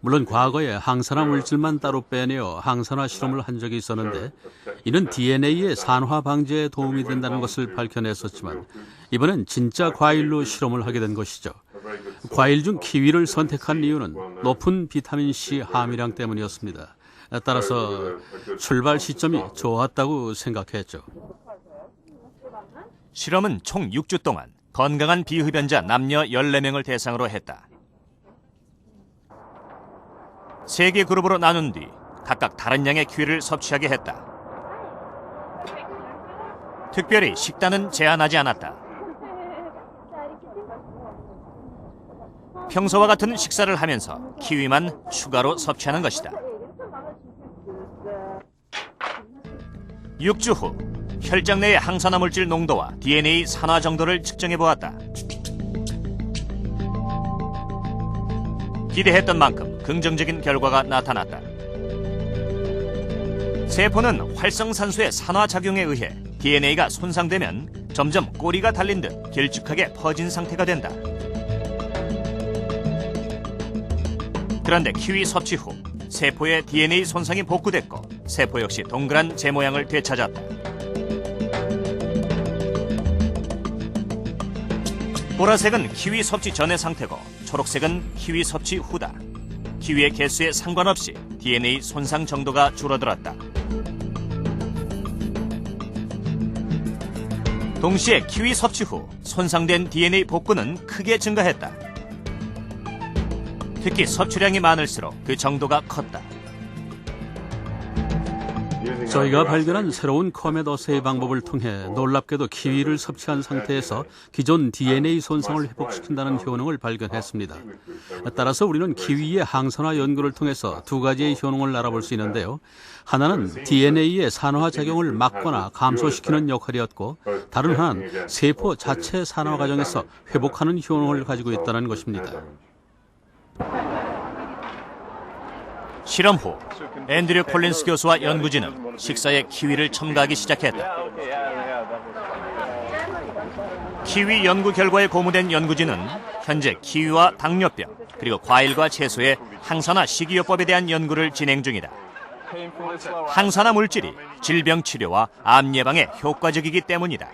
물론 과거에 항산화 물질만 따로 빼내어 항산화 실험을 한 적이 있었는데 이는 DNA의 산화 방지에 도움이 된다는 것을 밝혀냈었지만 이번엔 진짜 과일로 실험을 하게 된 것이죠. 과일 중 키위를 선택한 이유는 높은 비타민C 함유량 때문이었습니다. 따라서 출발 시점이 좋았다고 생각했죠. 실험은 총 6주 동안 건강한 비흡연자 남녀 14명을 대상으로 했다. 3개 그룹으로 나눈 뒤 각각 다른 양의 키위를 섭취하게 했다. 특별히 식단은 제한하지 않았다. 평소와 같은 식사를 하면서 키위만 추가로 섭취하는 것이다. 6주 후 혈장 내의 항산화 물질 농도와 DNA 산화 정도를 측정해 보았다. 기대했던 만큼 긍정적인 결과가 나타났다. 세포는 활성산소의 산화 작용에 의해 DNA가 손상되면 점점 꼬리가 달린 듯 길쭉하게 퍼진 상태가 된다. 그런데 키위 섭취 후 세포의 DNA 손상이 복구됐고 세포 역시 동그란 재 모양을 되찾았다. 보라색은 키위 섭취 전의 상태고 초록색은 키위 섭취 후다. 키위의 개수에 상관없이 DNA 손상 정도가 줄어들었다. 동시에 키위 섭취 후 손상된 DNA 복구는 크게 증가했다. 특히 섭취량이 많을수록 그 정도가 컸다. 저희가 발견한 새로운 코멧 어세이 방법을 통해 놀랍게도 키위를 섭취한 상태에서 기존 DNA 손상을 회복시킨다는 효능을 발견했습니다. 따라서 우리는 키위의 항산화 연구를 통해서 두 가지의 효능을 알아볼 수 있는데요. 하나는 DNA의 산화 작용을 막거나 감소시키는 역할이었고 다른 하나는 세포 자체 산화 과정에서 회복하는 효능을 가지고 있다는 것입니다. 실험 후 앤드류 콜린스 교수와 연구진은 식사에 키위를 첨가하기 시작했다. 키위 연구 결과에 고무된 연구진은 현재 키위와 당뇨병 그리고 과일과 채소의 항산화 식이요법에 대한 연구를 진행 중이다. 항산화 물질이 질병 치료와 암 예방에 효과적이기 때문이다.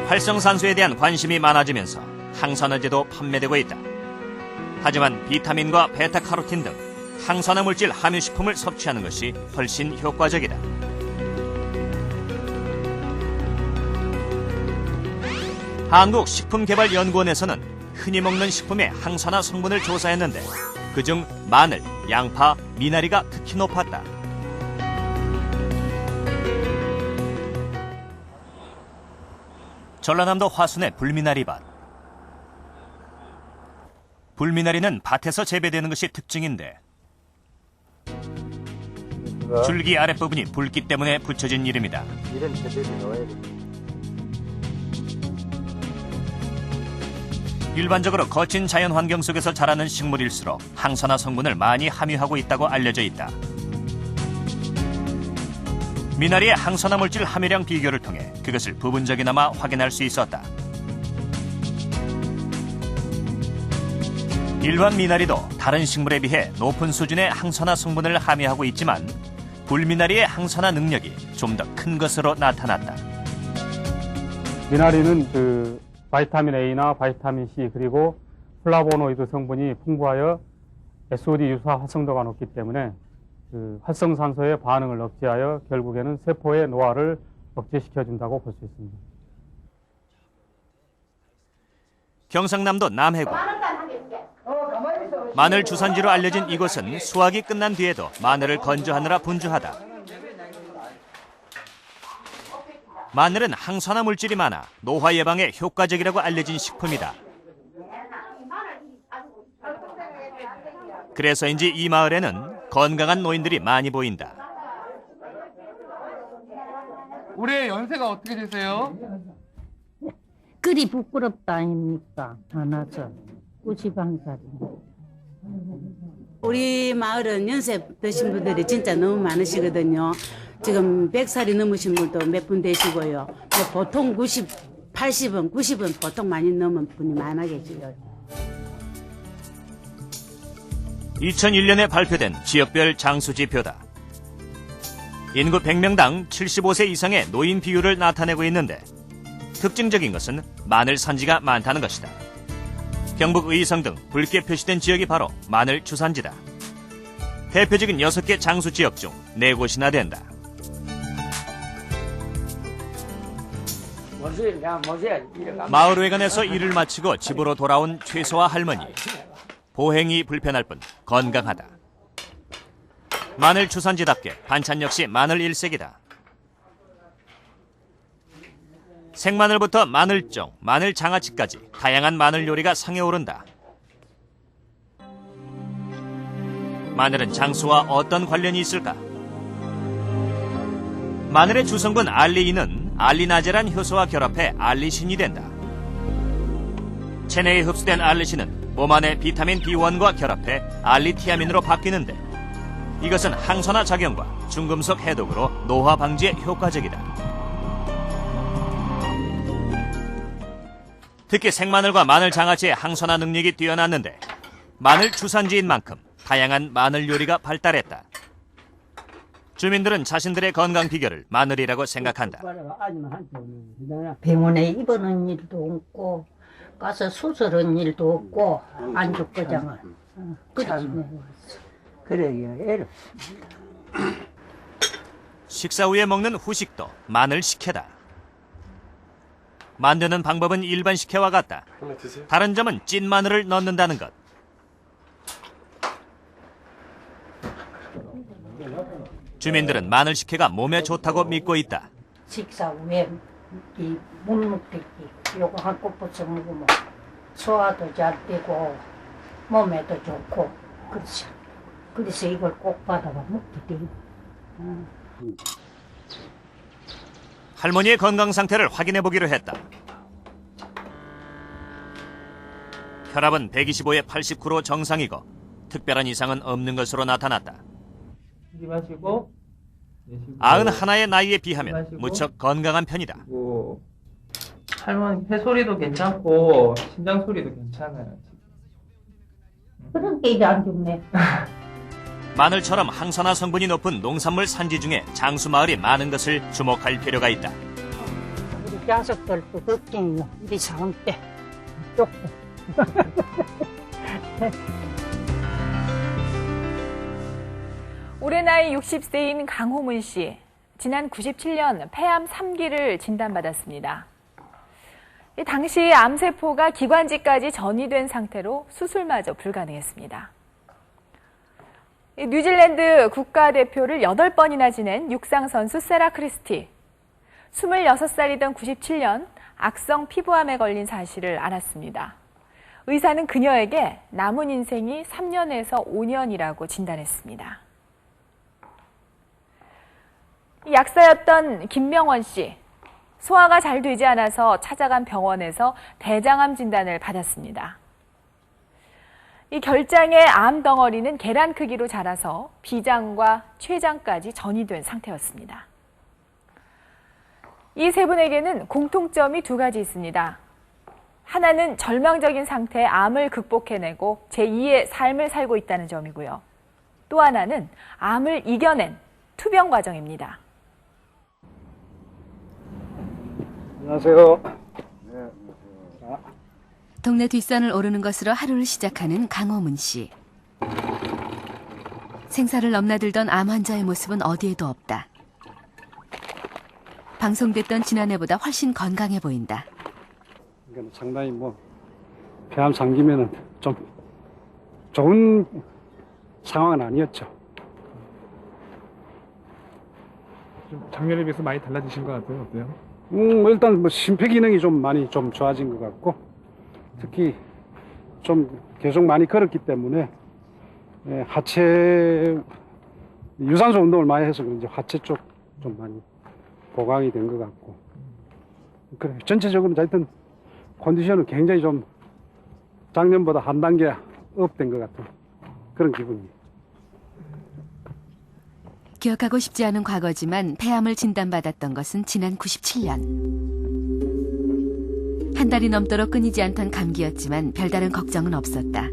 활성산소에 대한 관심이 많아지면서 항산화제도 판매되고 있다. 하지만 비타민과 베타카로틴 등 항산화 물질 함유 식품을 섭취하는 것이 훨씬 효과적이다. 한국식품개발연구원에서는 흔히 먹는 식품의 항산화 성분을 조사했는데 그중 마늘, 양파, 미나리가 특히 높았다. 전라남도 화순의 불미나리밭. 불미나리는 밭에서 재배되는 것이 특징인데 줄기 아랫부분이 붉기 때문에 붙여진 이름이다. 일반적으로 거친 자연 환경 속에서 자라는 식물일수록 항산화 성분을 많이 함유하고 있다고 알려져 있다. 미나리의 항산화 물질 함유량 비교를 통해 그것을 부분적이나마 확인할 수 있었다. 일반 미나리도 다른 식물에 비해 높은 수준의 항산화 성분을 함유하고 있지만 불미나리의 항산화 능력이 좀 더 큰 것으로 나타났다. 미나리는 바이타민 A나 바이타민 C 그리고 플라보노이드 성분이 풍부하여 SOD 유사 활성도가 높기 때문에 활성산소의 반응을 억제하여 결국에는 세포의 노화를 억제시켜준다고 볼 수 있습니다. 경상남도 남해군. 마늘 주산지로 알려진 이곳은 수확이 끝난 뒤에도 마늘을 건조하느라 분주하다. 마늘은 항산화 물질이 많아 노화 예방에 효과적이라고 알려진 식품이다. 그래서인지 이 마을에는 건강한 노인들이 많이 보인다. 올해 연세가 어떻게 되세요? 그리 부끄럽다 아닙니까? 하나죠. 91살이. 우리 마을은 연세 드신 분들이 진짜 너무 많으시거든요. 지금 100살이 넘으신 분도 몇 분 되시고요. 보통 90, 80은, 90은 보통 많이 넘은 분이 많아 계시요. 2001년에 발표된 지역별 장수지표다. 인구 100명당 75세 이상의 노인 비율을 나타내고 있는데 특징적인 것은 마늘 산지가 많다는 것이다. 경북 의성 등 붉게 표시된 지역이 바로 마늘 주산지다. 대표적인 6개 장수 지역 중 4곳이나 된다. 마을 외관에서 일을 마치고 집으로 돌아온 최소아 할머니. 보행이 불편할 뿐 건강하다. 마늘 주산지답게 반찬 역시 마늘 일색이다. 생마늘부터 마늘종, 마늘 장아찌까지 다양한 마늘 요리가 상에 오른다. 마늘은 장수와 어떤 관련이 있을까? 마늘의 주성분 알리인은 알리나제란 효소와 결합해 알리신이 된다. 체내에 흡수된 알리신은 몸 안의 비타민 B1과 결합해 알리티아민으로 바뀌는데 이것은 항산화 작용과 중금속 해독으로 노화 방지에 효과적이다. 특히 생마늘과 마늘 장아찌의 항산화 능력이 뛰어났는데 마늘 주산지인 만큼 다양한 마늘 요리가 발달했다. 주민들은 자신들의 건강 비결을 마늘이라고 생각한다. 병원에 입원한 일도 없고 가서 수술한 일도 없고 안 죽거잖아. 그래요. 식사 후에 먹는 후식도 마늘 식혜다. 만드는 방법은 일반 식혜와 같다. 다른 점은 찐 마늘을 넣는다는 것. 주민들은 마늘 식혜가 몸에 좋다고 믿고 있다. 식사 후에 이 묵묵듣기 요거 한 컵부터 먹으면 소화도 잘 되고 몸에도 좋고 그래서 이걸 꼭 받아가 먹게 돼요. 할머니의 건강 상태를 확인해 보기로 했다. 혈압은 125에 89로 정상이고 특별한 이상은 없는 것으로 나타났다. 마시고 91의 나이에 비하면 무척 건강한 편이다. 할머니 폐소리도 괜찮고 심장 소리도 괜찮아요. 그런 게 이제 안 좋네. 마늘처럼 항산화 성분이 높은 농산물 산지 중에 장수마을이 많은 것을 주목할 필요가 있다. 우리 자식들도 걱정이요. 우리 상태 좋고. 올해 나이 60세인 강호문 씨. 지난 97년 폐암 3기를 진단받았습니다. 당시 암세포가 기관지까지 전이된 상태로 수술마저 불가능했습니다. 뉴질랜드 국가대표를 8번이나 지낸 육상선수 세라 크리스티. 26살이던 97년 악성 피부암에 걸린 사실을 알았습니다. 의사는 그녀에게 남은 인생이 3년에서 5년이라고 진단했습니다. 약사였던 김명원 씨. 소화가 잘 되지 않아서 찾아간 병원에서 대장암 진단을 받았습니다. 이 결장의 암 덩어리는 계란 크기로 자라서 비장과 췌장까지 전이된 상태였습니다. 이 세 분에게는 공통점이 2가지 있습니다. 하나는 절망적인 상태의 암을 극복해내고 제2의 삶을 살고 있다는 점이고요. 또 하나는 암을 이겨낸 투병 과정입니다. 안녕하세요. 동네 뒷산을 오르는 것으로 하루를 시작하는 강호문 씨. 생사를 넘나들던 암 환자의 모습은 어디에도 없다. 방송됐던 지난해보다 훨씬 건강해 보인다. 상당히 폐암 3기면은 좀 좋은 상황은 아니었죠. 좀 작년에 비해서 많이 달라지신 것 같아요. 어때요? 일단 심폐 기능이 좀 많이 좀 좋아진 것 같고, 특히 좀 계속 많이 걸었기 때문에 하체 유산소 운동을 많이 해서 그런지 하체 쪽 좀 많이 보강이 된 것 같고, 그래 전체적으로 하여튼 컨디션은 굉장히 좀 작년보다 한 단계 업된 것 같은 그런 기분이에요. 기억하고 싶지 않은 과거지만 폐암을 진단받았던 것은 지난 97년. 한 달이 넘도록 끊이지 않던 감기였지만 별다른 걱정은 없었다.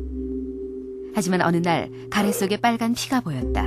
하지만 어느 날 가래 속에 빨간 피가 보였다.